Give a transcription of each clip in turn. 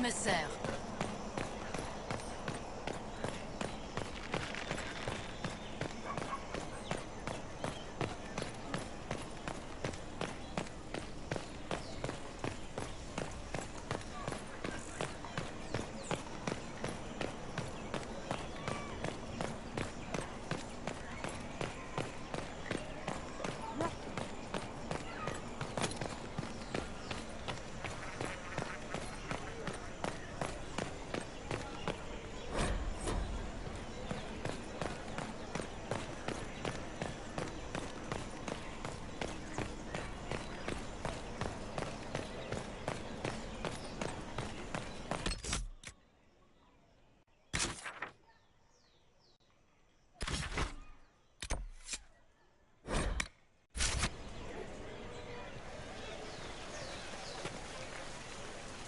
me sert.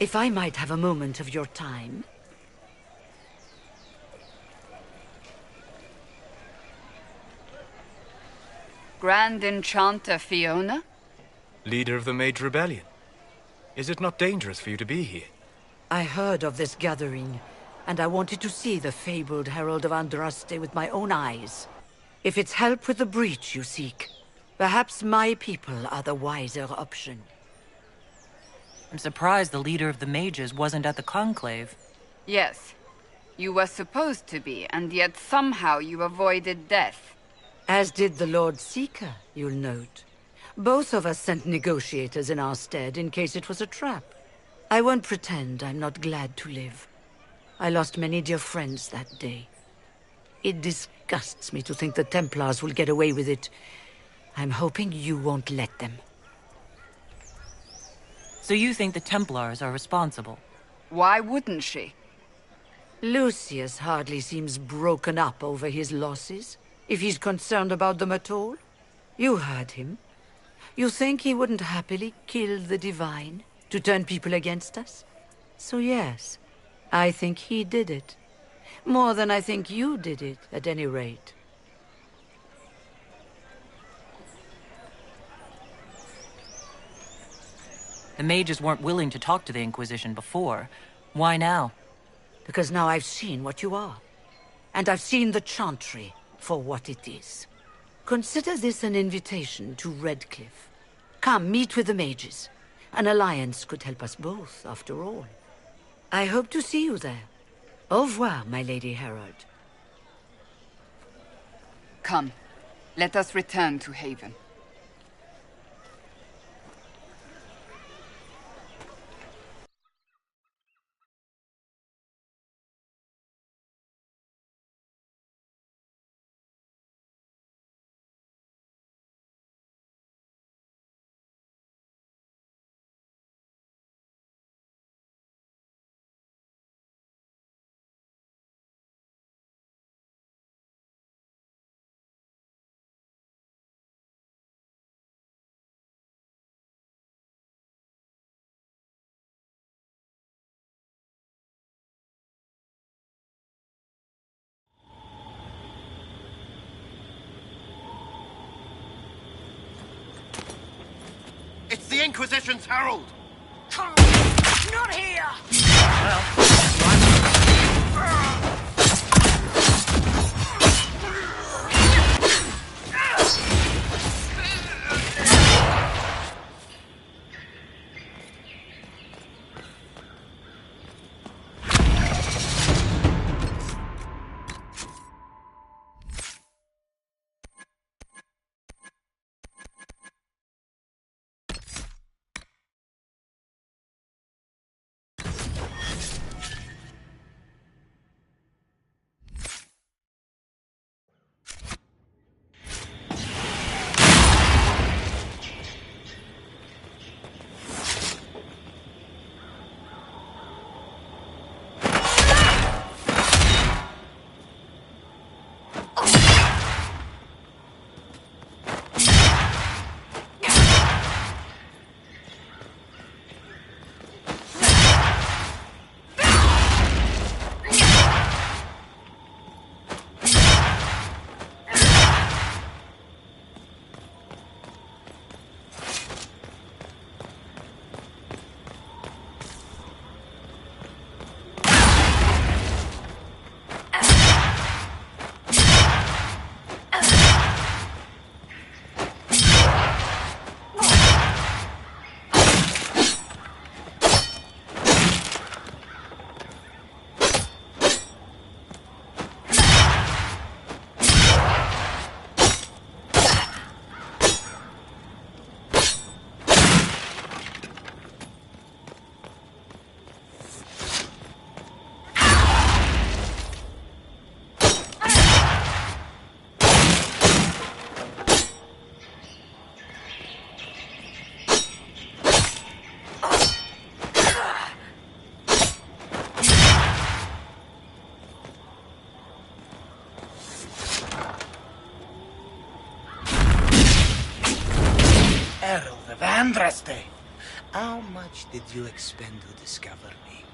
If I might have a moment of your time. Grand Enchanter Fiona? Leader of the Mage Rebellion. Is it not dangerous for you to be here? I heard of this gathering, and I wanted to see the fabled Herald of Andraste with my own eyes. If it's help with the breach you seek, perhaps my people are the wiser option. I'm surprised the leader of the mages wasn't at the conclave. Yes. You were supposed to be, and yet somehow you avoided death. As did the Lord Seeker, you'll note. Both of us sent negotiators in our stead in case it was a trap. I won't pretend I'm not glad to live. I lost many dear friends that day. It disgusts me to think the Templars will get away with it. I'm hoping you won't let them. So you think the Templars are responsible? Why wouldn't she? Lucius hardly seems broken up over his losses, if he's concerned about them at all. You heard him. You think he wouldn't happily kill the Divine to turn people against us? So yes, I think he did it. More than I think you did it, at any rate. The mages weren't willing to talk to the Inquisition before. Why now? Because now I've seen what you are. And I've seen the Chantry for what it is. Consider this an invitation to Redcliffe. Come, meet with the mages. An alliance could help us both, after all. I hope to see you there. Au revoir, my Lady Herald. Come, let us return to Haven. It's the Inquisition's herald! Not here! Vandraste! How much did you expend to discover me?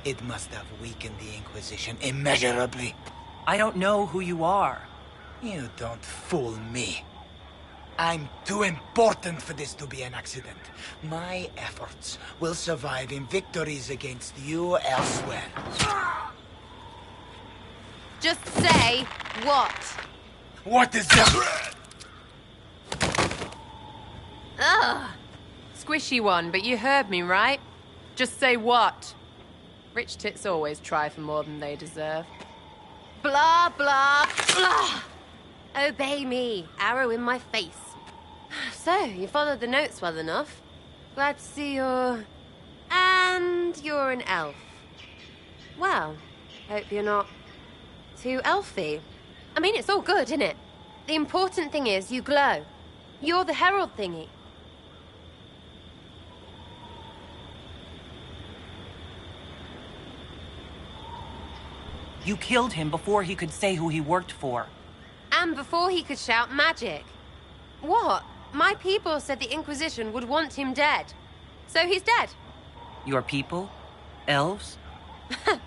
It must have weakened the Inquisition immeasurably. I don't know who you are. You don't fool me. I'm too important for this to be an accident. My efforts will survive in victories against you elsewhere. Just say what? What is that? Ugh. Squishy one, but you heard me, right? Just say what? Rich tits always try for more than they deserve. Blah, blah, blah. Obey me. Arrow in my face. So, you followed the notes well enough. Glad to see you're... And you're an elf. Well, hope you're not too elfy. I mean, it's all good, isn't it? The important thing is you glow. You're the herald thingy. You killed him before he could say who he worked for. And before he could shout magic. What? My people said the Inquisition would want him dead. So he's dead. Your people? Elves?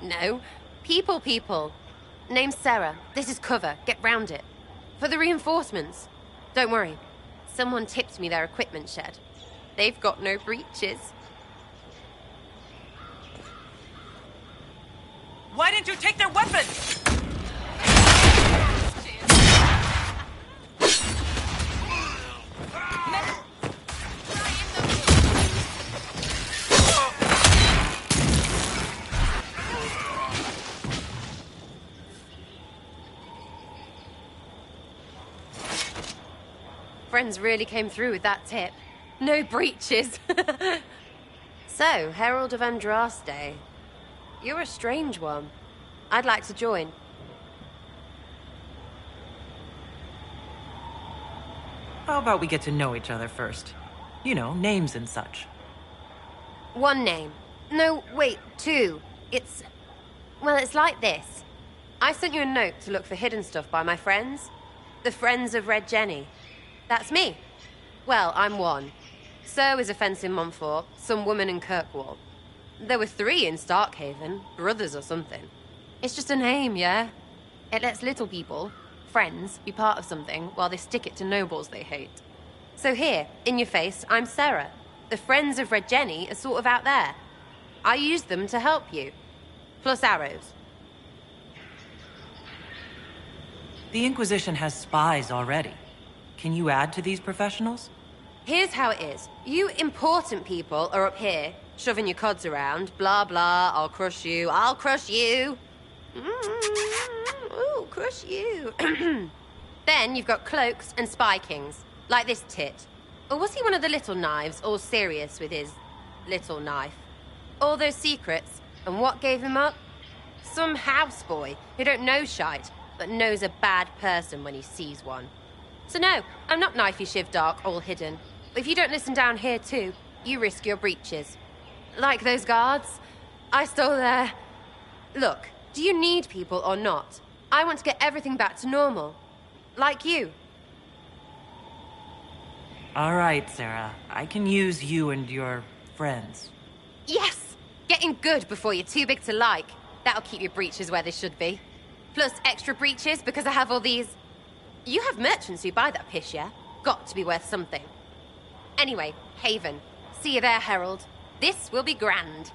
No. People. Name's Sarah. This is cover. Get round it. For the reinforcements. Don't worry. Someone tipped me their equipment shed. They've got no breaches. Why didn't you take their weapons? Friends really came through with that tip. No breaches. So, Herald of Andraste. You're a strange one. I'd like to join. How about we get to know each other first? You know, names and such. One name. No, wait, two. Well, it's like this. I sent you a note to look for hidden stuff by my friends. The Friends of Red Jenny. That's me. Well, I'm one. So is a fence in Montfort, some woman in Kirkwall. There were 3 in Starkhaven, brothers or something. It's just a name, yeah? It lets little people, friends, be part of something while they stick it to nobles they hate. So here, in your face, I'm Sarah. The Friends of Red Jenny are sort of out there. I use them to help you. Plus arrows. The Inquisition has spies already. Can you add to these professionals? Here's how it is. You important people are up here, shoving your cods around. Blah, blah, I'll crush you. Ooh, crush you. Then you've got cloaks and spy kings, like this tit. Or was he one of the little knives, all serious with his little knife? All those secrets, and what gave him up? Some houseboy who don't know shite, but knows a bad person when he sees one. So no, I'm not knifey shiv dark, all hidden. If you don't listen down here too, you risk your breeches. Like those guards, I stole their... Look, do you need people or not? I want to get everything back to normal. Like you. All right, Sarah. I can use you and your friends. Yes! Getting good before you're too big to like. That'll keep your breeches where they should be. Plus extra breeches because I have all these... You have merchants who buy that piss, yeah? Got to be worth something. Anyway, Haven. See you there, Herald. This will be grand.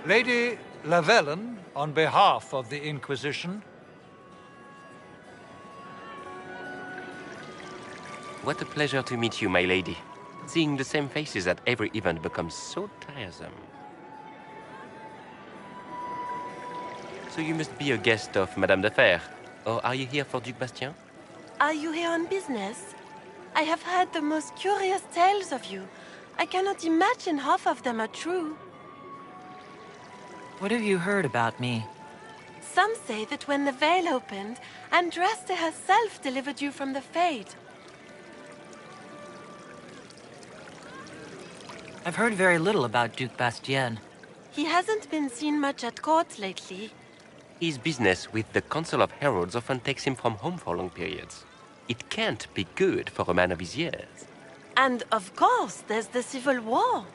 Lady Lavellen, on behalf of the Inquisition. What a pleasure to meet you, my lady. Seeing the same faces at every event becomes so tiresome. So you must be a guest of Madame de Fer, or are you here for Duc Bastien? Are you here on business? I have heard the most curious tales of you. I cannot imagine half of them are true. What have you heard about me? Some say that when the veil opened, Andraste herself delivered you from the Fade. I've heard very little about Duc Bastien. He hasn't been seen much at court lately. His business with the Council of Heralds often takes him from home for long periods. It can't be good for a man of his years. And of course, there's the civil war.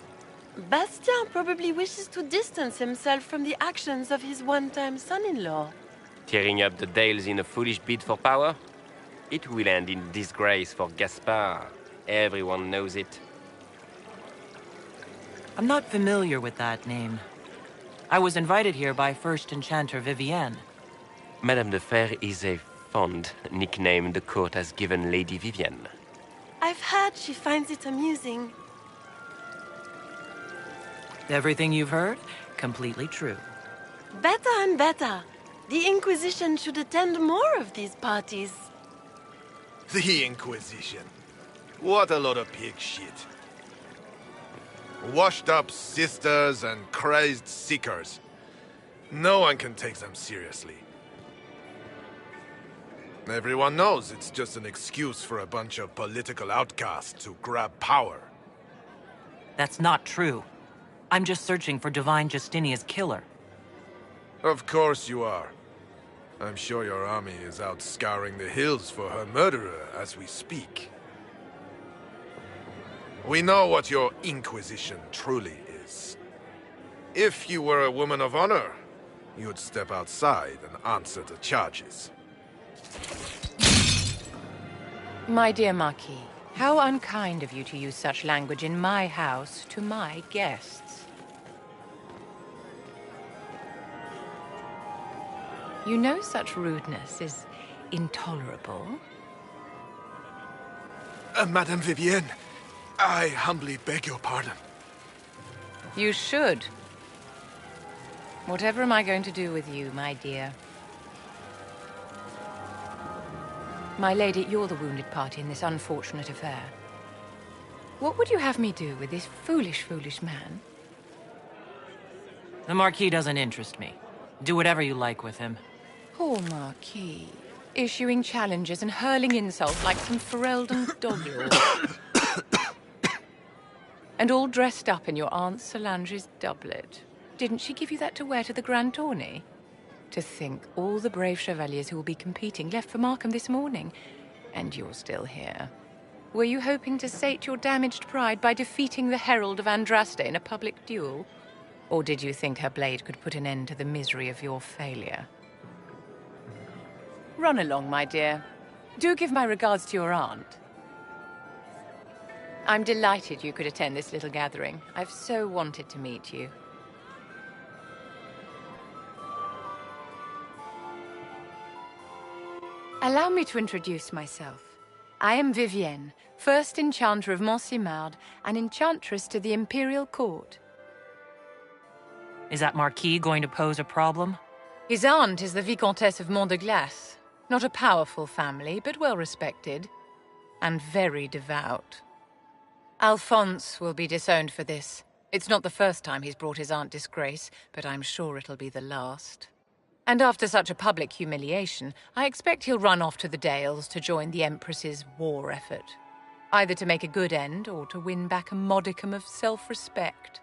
Bastien probably wishes to distance himself from the actions of his one-time son-in-law. Tearing up the Dales in a foolish bid for power? It will end in disgrace for Gaspard. Everyone knows it. I'm not familiar with that name. I was invited here by First Enchanter Vivienne. Madame de Fer is a fond nickname the court has given Lady Vivienne. I've heard she finds it amusing. Everything you've heard? Completely true. Better and better. The Inquisition should attend more of these parties. The Inquisition. What a lot of pig shit. Washed-up sisters and crazed seekers. No one can take them seriously. Everyone knows it's just an excuse for a bunch of political outcasts to grab power. That's not true. I'm just searching for Divine Justinia's killer. Of course you are. I'm sure your army is out scouring the hills for her murderer as we speak. We know what your Inquisition truly is. If you were a woman of honor, you'd step outside and answer the charges. My dear Marquis, how unkind of you to use such language in my house to my guests. You know such rudeness is intolerable. Madame Vivienne, I humbly beg your pardon. You should. Whatever am I going to do with you, my dear? My lady, you're the wounded party in this unfortunate affair. What would you have me do with this foolish, foolish man? The Marquis doesn't interest me. Do whatever you like with him. Poor Marquis. Issuing challenges and hurling insults like some Ferelden dog-lord. And all dressed up in your Aunt Solange's doublet. Didn't she give you that to wear to the Grand Tourney? To think all the brave chevaliers who will be competing left for Markham this morning, and you're still here. Were you hoping to sate your damaged pride by defeating the Herald of Andraste in a public duel? Or did you think her blade could put an end to the misery of your failure? Run along, my dear. Do give my regards to your aunt. I'm delighted you could attend this little gathering. I've so wanted to meet you. Allow me to introduce myself. I am Vivienne, first Enchanter of Montsimard and Enchantress to the Imperial Court. Is that Marquis going to pose a problem? His aunt is the Vicomtesse of Mont de Glace. Not a powerful family, but well respected. And very devout. Alphonse will be disowned for this. It's not the first time he's brought his aunt disgrace, but I'm sure it'll be the last. And after such a public humiliation, I expect he'll run off to the Dales to join the Empress's war effort. Either to make a good end, or to win back a modicum of self-respect.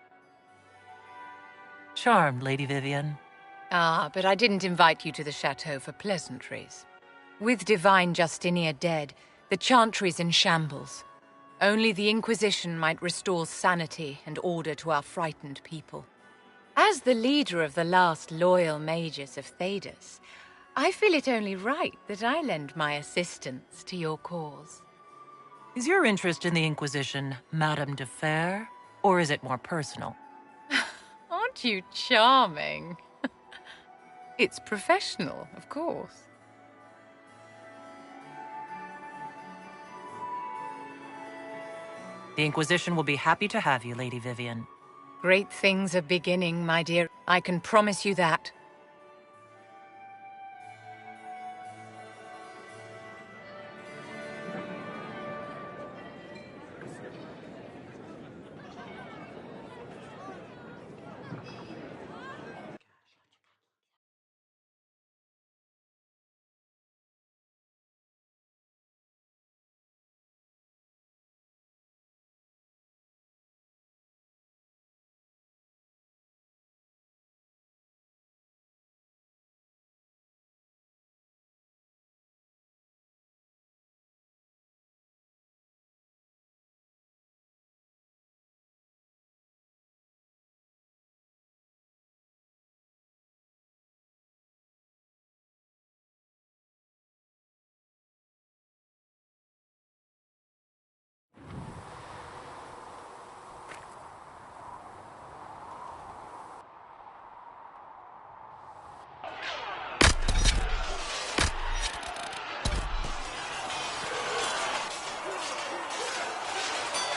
Charmed, Lady Vivienne. Ah, but I didn't invite you to the chateau for pleasantries. With Divine Justinia dead, the Chantry's in shambles. Only the Inquisition might restore sanity and order to our frightened people. As the leader of the last loyal mages of Thedas, I feel it only right that I lend my assistance to your cause. Is your interest in the Inquisition Madame de Fer, or is it more personal? Aren't Aren't you charming? It's professional, of course. The Inquisition will be happy to have you, Lady Vivian. Great things are beginning, my dear. I can promise you that.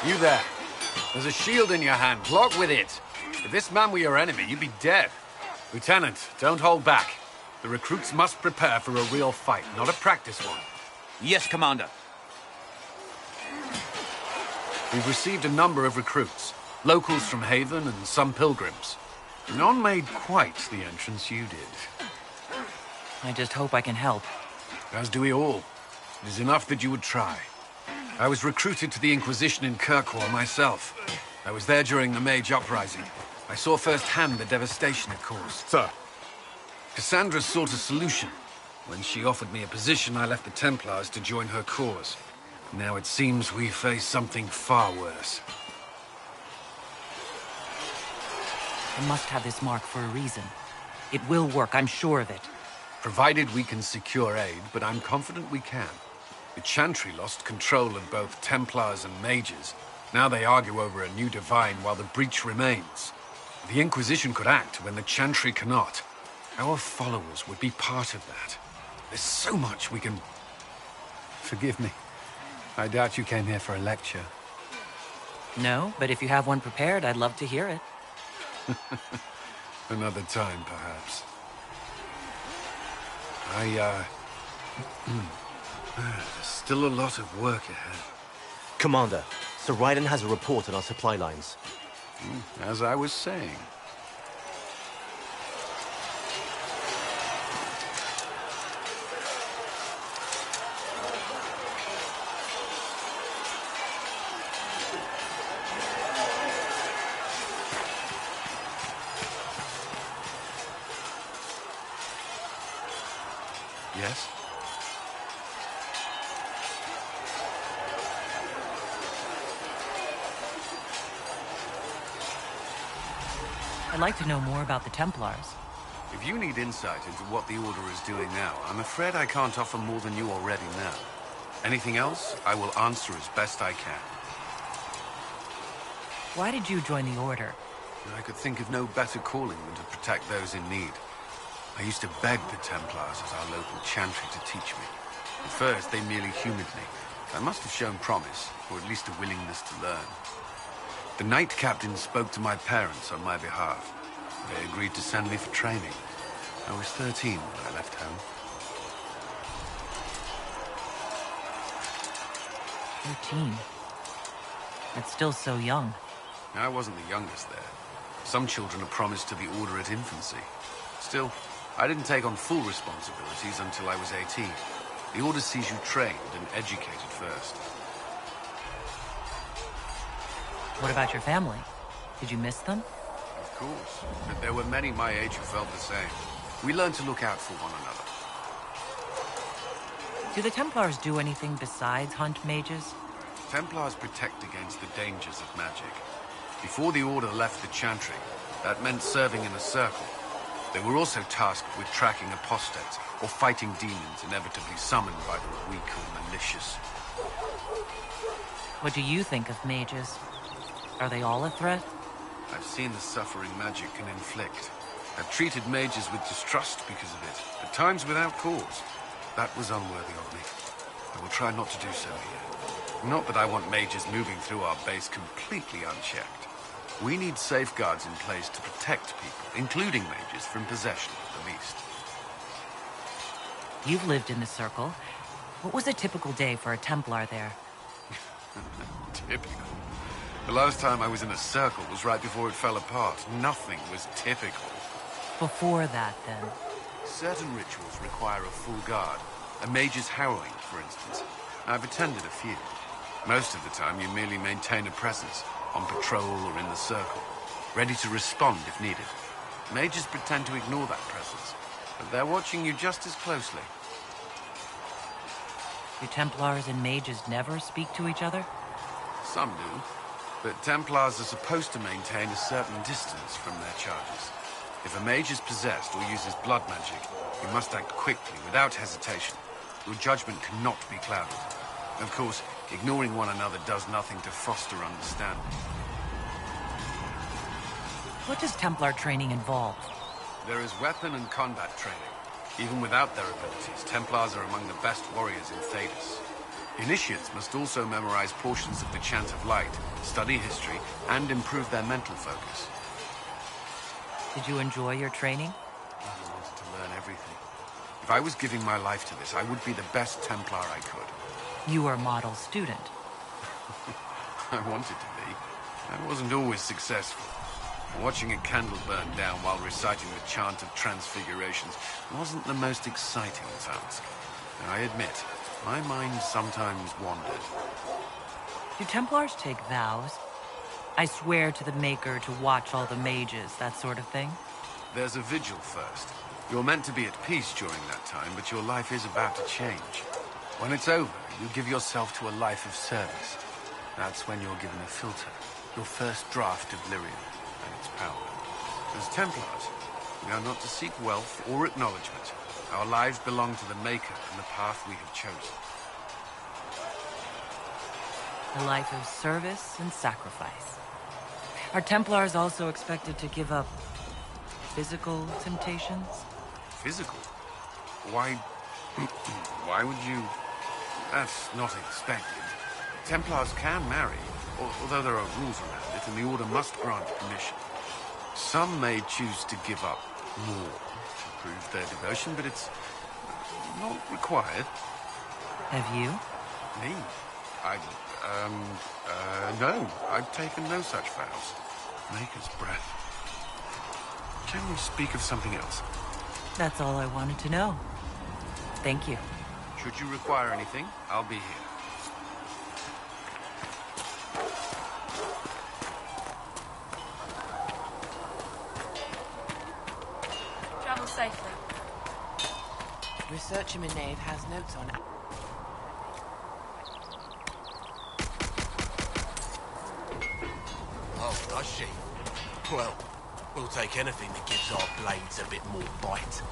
You there. There's a shield in your hand. Block with it. If this man were your enemy, you'd be dead. Lieutenant, don't hold back. The recruits must prepare for a real fight, not a practice one. Yes, Commander. We've received a number of recruits. Locals from Haven and some pilgrims. None made quite the entrance you did. I just hope I can help. As do we all. It is enough that you would try. I was recruited to the Inquisition in Kirkwall myself. I was there during the Mage Uprising. I saw firsthand the devastation it caused. Sir. Cassandra sought a solution. When she offered me a position, I left the Templars to join her cause. Now it seems we face something far worse. I must have this mark for a reason. It will work, I'm sure of it. Provided we can secure aid, but I'm confident we can. The Chantry lost control of both Templars and Mages. Now they argue over a new divine while the breach remains. The Inquisition could act when the Chantry cannot. Our followers would be part of that. There's so much we can... Forgive me. I doubt you came here for a lecture. No, but if you have one prepared, I'd love to hear it. Another time, perhaps. Still a lot of work ahead. Commander, Sir Raiden has a report on our supply lines. As I was saying. Yes? I'd like to know more about the Templars. If you need insight into what the Order is doing now, I'm afraid I can't offer more than you already know. Anything else, I will answer as best I can. Why did you join the Order? I could think of no better calling than to protect those in need. I used to beg the Templars as our local chantry to teach me. At first, they merely humored me. I must have shown promise, or at least a willingness to learn. The Knight Captain spoke to my parents on my behalf. They agreed to send me for training. I was 13 when I left home. 13? That's still so young. I wasn't the youngest there. Some children are promised to the Order at infancy. Still, I didn't take on full responsibilities until I was 18. The Order sees you trained and educated first. What about your family? Did you miss them? Of course, but there were many my age who felt the same. We learned to look out for one another. Do the Templars do anything besides hunt mages? Templars protect against the dangers of magic. Before the Order left the Chantry, that meant serving in a circle. They were also tasked with tracking apostates or fighting demons inevitably summoned by the weak or malicious. What do you think of mages? Are they all a threat? I've seen the suffering magic can inflict. I've treated mages with distrust because of it, at times without cause. That was unworthy of me. I will try not to do so here. Not that I want mages moving through our base completely unchecked. We need safeguards in place to protect people, including mages, from possession at the least. You've lived in the Circle. What was a typical day for a Templar there? Typical? The last time I was in a Circle was right before it fell apart. Nothing was typical. Before that, then? Certain rituals require a full guard. A mage's harrowing, for instance. I've attended a few. Most of the time, you merely maintain a presence, on patrol or in the Circle, ready to respond if needed. Mages pretend to ignore that presence, but they're watching you just as closely. Do Templars and mages never speak to each other? Some do, but Templars are supposed to maintain a certain distance from their charges. If a mage is possessed or uses blood magic, you must act quickly, without hesitation. Your judgment cannot be clouded. Of course, ignoring one another does nothing to foster understanding. What does Templar training involve? There is weapon and combat training. Even without their abilities, Templars are among the best warriors in Thedas. Initiates must also memorize portions of the Chant of Light, study history, and improve their mental focus. Did you enjoy your training? I wanted to learn everything. If I was giving my life to this, I would be the best Templar I could. You were a model student. I wanted to be. I wasn't always successful. Watching a candle burn down while reciting the Chant of Transfigurations wasn't the most exciting task. I admit, my mind sometimes wandered. Do Templars take vows? I swear to the Maker to watch all the mages, that sort of thing? There's a vigil first. You're meant to be at peace during that time, but your life is about to change. When it's over, you give yourself to a life of service. That's when you're given a filter, your first draft of lyrium and its power. As Templars, we are not to seek wealth or acknowledgement. Our lives belong to the Maker and the path we have chosen. A life of service and sacrifice. Are Templars also expected to give up physical temptations? Physical? Why... why would you... That's not expected. Templars can marry, although there are rules around it, and the Order must grant permission. Some may choose to give up more to prove their devotion, but it's not required. Have you? Me? No. I've taken no such vows. Maker's breath. Can we speak of something else? That's all I wanted to know. Thank you. Should you require anything, I'll be here. Travel safely. Researcher Minave has notes on... Oh, does she? Well, we'll take anything that gives our blades a bit more bite.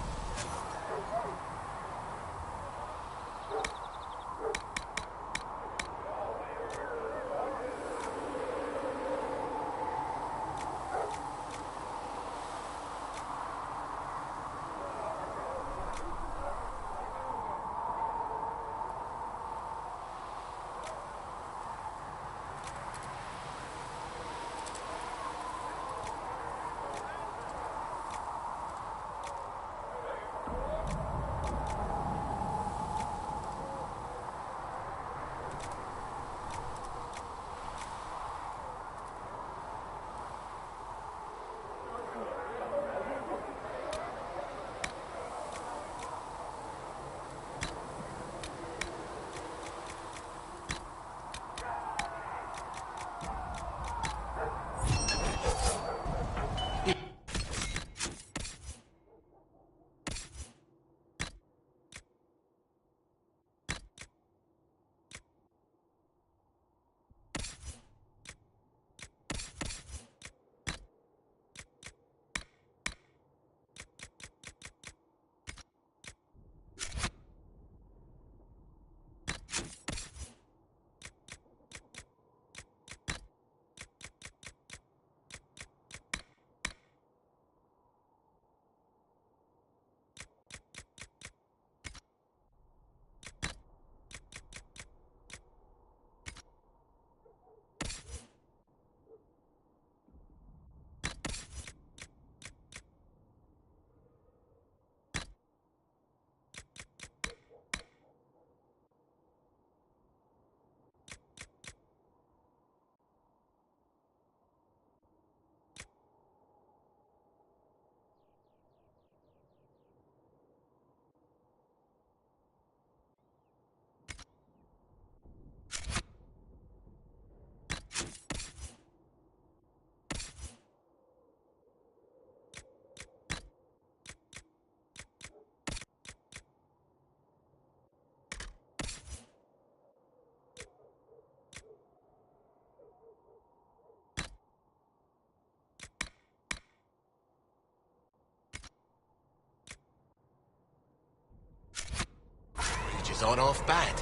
aren't half bad.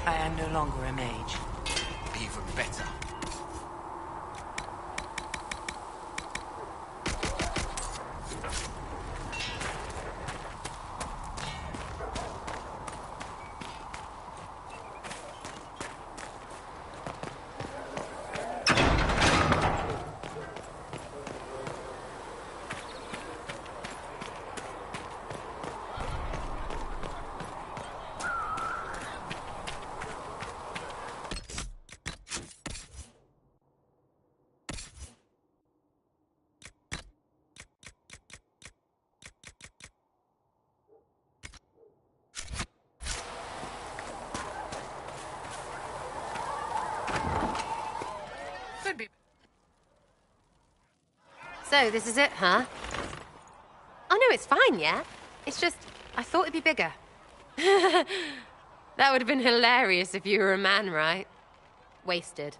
I am no longer a mage. Even better. So, this is it, huh? Oh no, it's fine, yeah? It's just, I thought it'd be bigger. That would have been hilarious if you were a man, right? Wasted.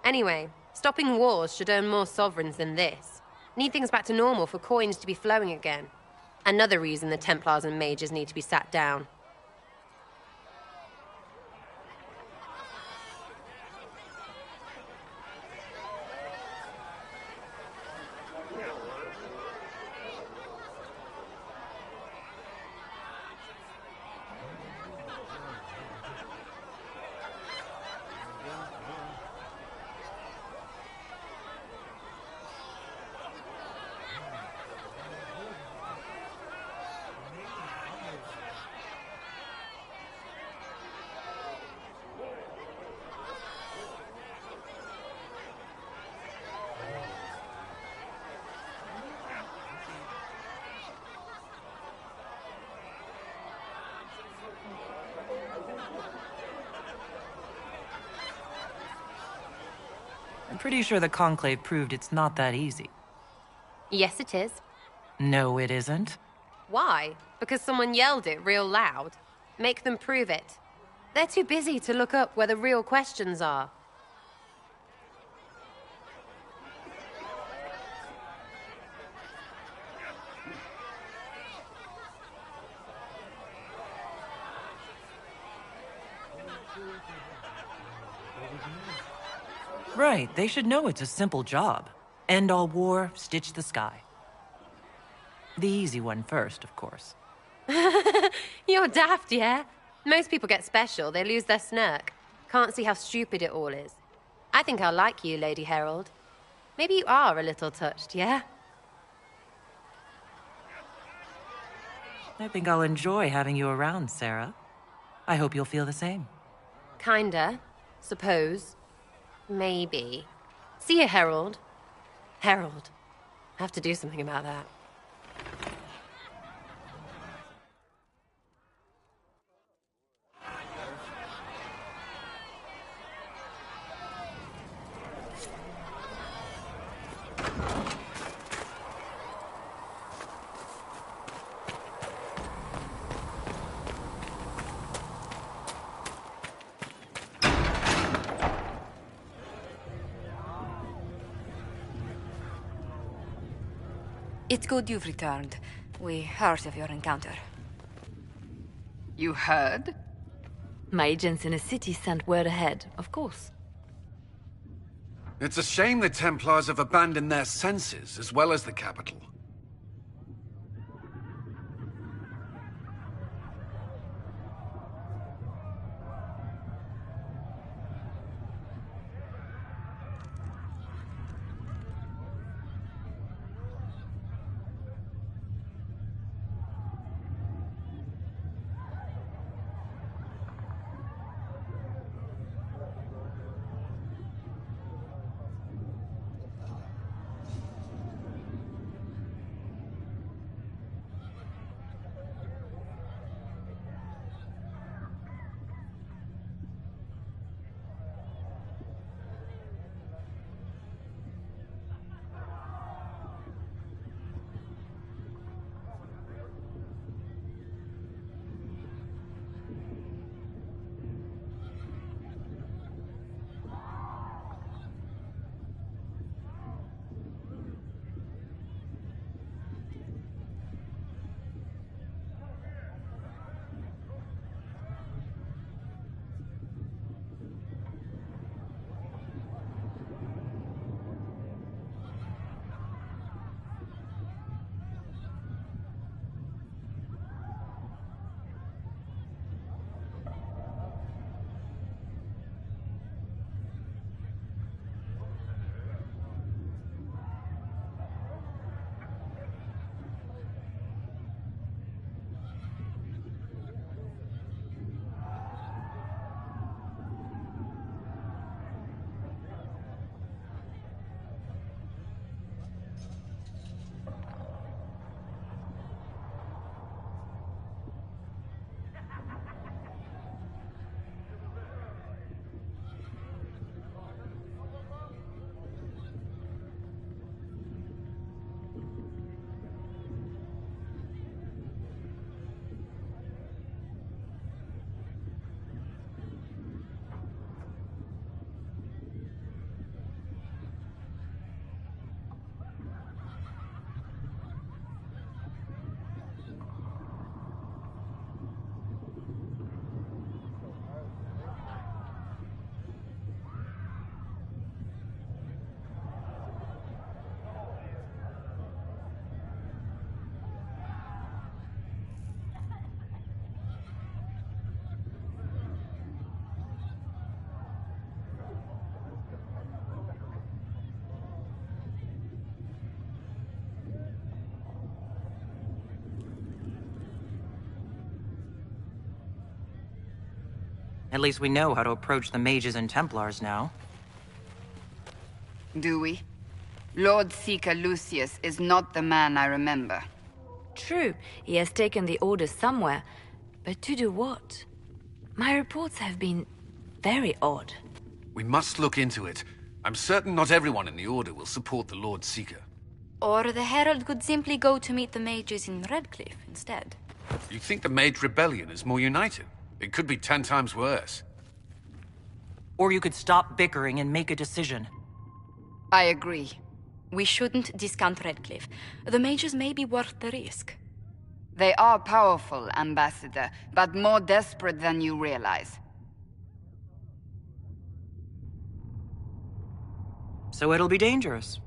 Anyway, stopping wars should earn more sovereigns than this. Need things back to normal for coins to be flowing again. Another reason the Templars and mages need to be sat down. I'm pretty sure the Conclave proved it's not that easy. Yes, it is. No, it isn't. Why? Because someone yelled it real loud? Make them prove it. They're too busy to look up where the real questions are. Right, they should know it's a simple job. End all war, stitch the sky. The easy one first, of course. You're daft, yeah? Most people get special, they lose their snark. Can't see how stupid it all is. I think I'll like you, Lady Herald. Maybe you are a little touched, yeah? I think I'll enjoy having you around, Sarah. I hope you'll feel the same. Kinda. Suppose. Maybe. See you, Herald. Herald. I have to do something about that. It's good you've returned. We heard of your encounter. You heard? My agents in the city sent word ahead, of course. It's a shame the Templars have abandoned their senses, as well as the capital. At least we know how to approach the mages and Templars now. Do we? Lord Seeker Lucius is not the man I remember. True, he has taken the Order somewhere, but to do what? My reports have been very odd. We must look into it. I'm certain not everyone in the Order will support the Lord Seeker. Or the Herald could simply go to meet the mages in Redcliffe instead. You think the Mage Rebellion is more united? It could be 10 times worse. Or you could stop bickering and make a decision. I agree. We shouldn't discount Redcliffe. The mages may be worth the risk. They are powerful, Ambassador, but more desperate than you realize. So it'll be dangerous.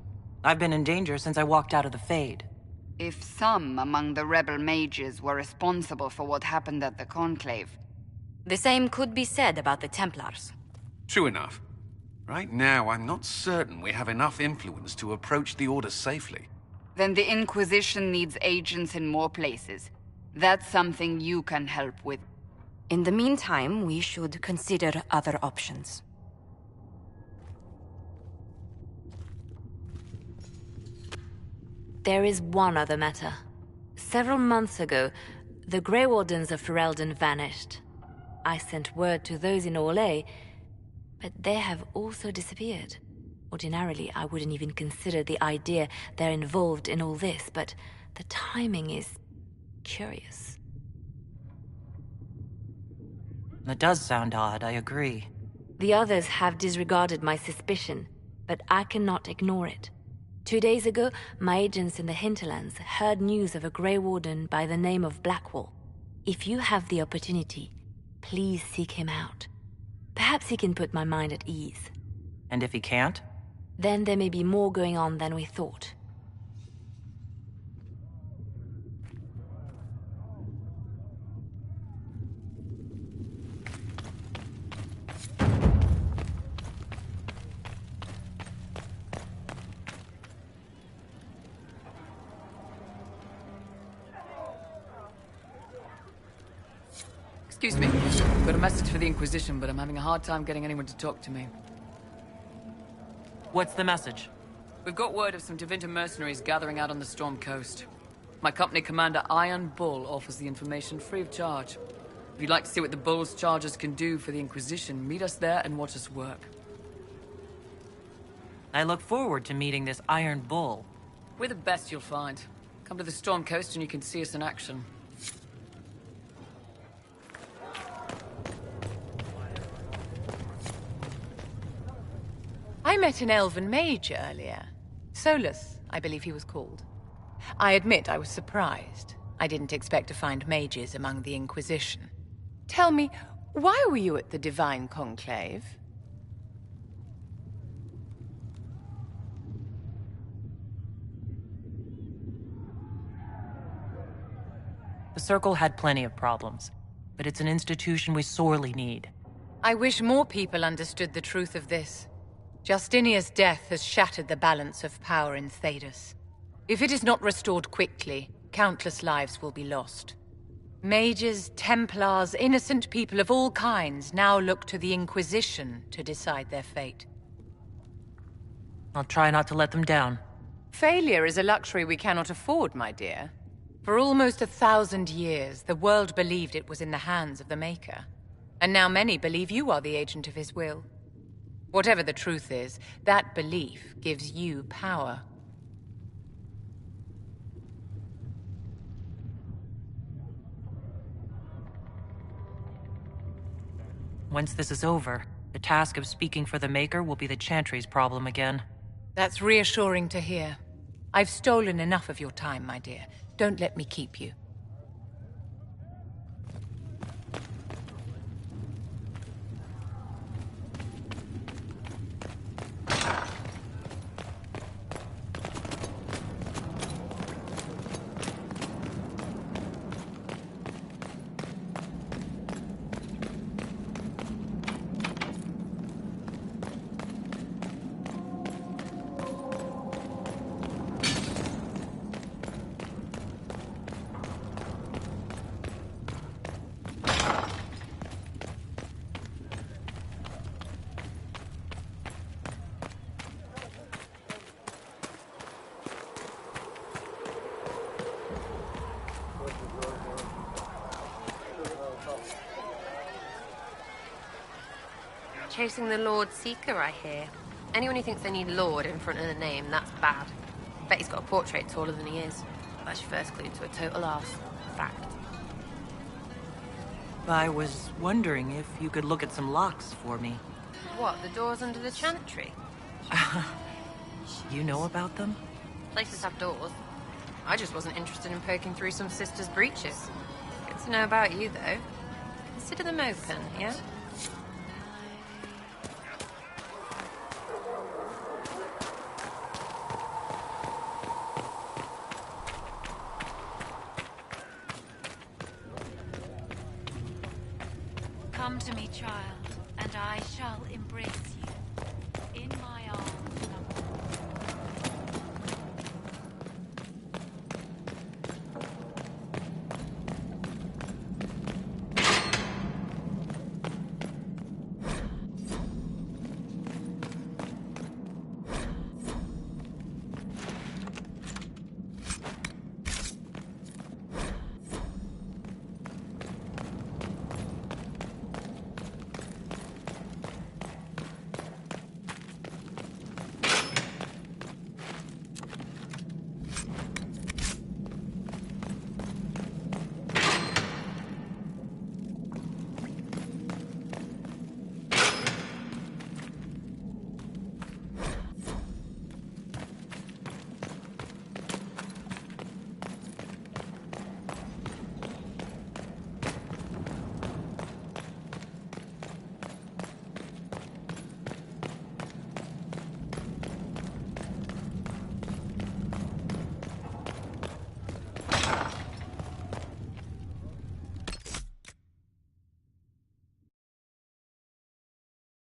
I've been in danger since I walked out of the Fade. If some among the rebel mages were responsible for what happened at the Conclave... The same could be said about the Templars. True enough. Right now, I'm not certain we have enough influence to approach the Order safely. Then the Inquisition needs agents in more places. That's something you can help with. In the meantime, we should consider other options. There is one other matter. Several months ago, the Grey Wardens of Ferelden vanished. I sent word to those in Orlais, but they have also disappeared. Ordinarily, I wouldn't even consider the idea they're involved in all this, but the timing is curious. That does sound odd, I agree. The others have disregarded my suspicion, but I cannot ignore it. 2 days ago, my agents in the hinterlands heard news of a Grey Warden by the name of Blackwall. If you have the opportunity, please seek him out. Perhaps he can put my mind at ease. And if he can't? Then there may be more going on than we thought. Excuse me. Got a message for the Inquisition, but I'm having a hard time getting anyone to talk to me. What's the message? We've got word of some Tevinter mercenaries gathering out on the Storm Coast. My company commander, Iron Bull, offers the information free of charge. If you'd like to see what the Bull's charges can do for the Inquisition, meet us there and watch us work. I look forward to meeting this Iron Bull. We're the best you'll find. Come to the Storm Coast and you can see us in action. I met an elven mage earlier. Solus, I believe he was called. I admit I was surprised. I didn't expect to find mages among the Inquisition. Tell me, why were you at the Divine Conclave? The Circle had plenty of problems, but it's an institution we sorely need. I wish more people understood the truth of this. Justinia's death has shattered the balance of power in Thedas. If it is not restored quickly, countless lives will be lost. Mages, Templars, innocent people of all kinds now look to the Inquisition to decide their fate. I'll try not to let them down. Failure is a luxury we cannot afford, my dear. For almost 1,000 years, the world believed it was in the hands of the Maker. And now many believe you are the agent of his will. Whatever the truth is, that belief gives you power. Once this is over, the task of speaking for the Maker will be the Chantry's problem again. That's reassuring to hear. I've stolen enough of your time, my dear. Don't let me keep you. Chasing the Lord Seeker, I hear. Anyone who thinks they need Lord in front of the name, that's bad. Bet he's got a portrait taller than he is. That's your first clue to a total arse. Fact. I was wondering if you could look at some locks for me. What, the doors under the chantry? You know about them? Places have doors. I just wasn't interested in poking through some sister's breeches. Good to know about you, though. Consider them open, yeah? Come to me, child, and I shall embrace you.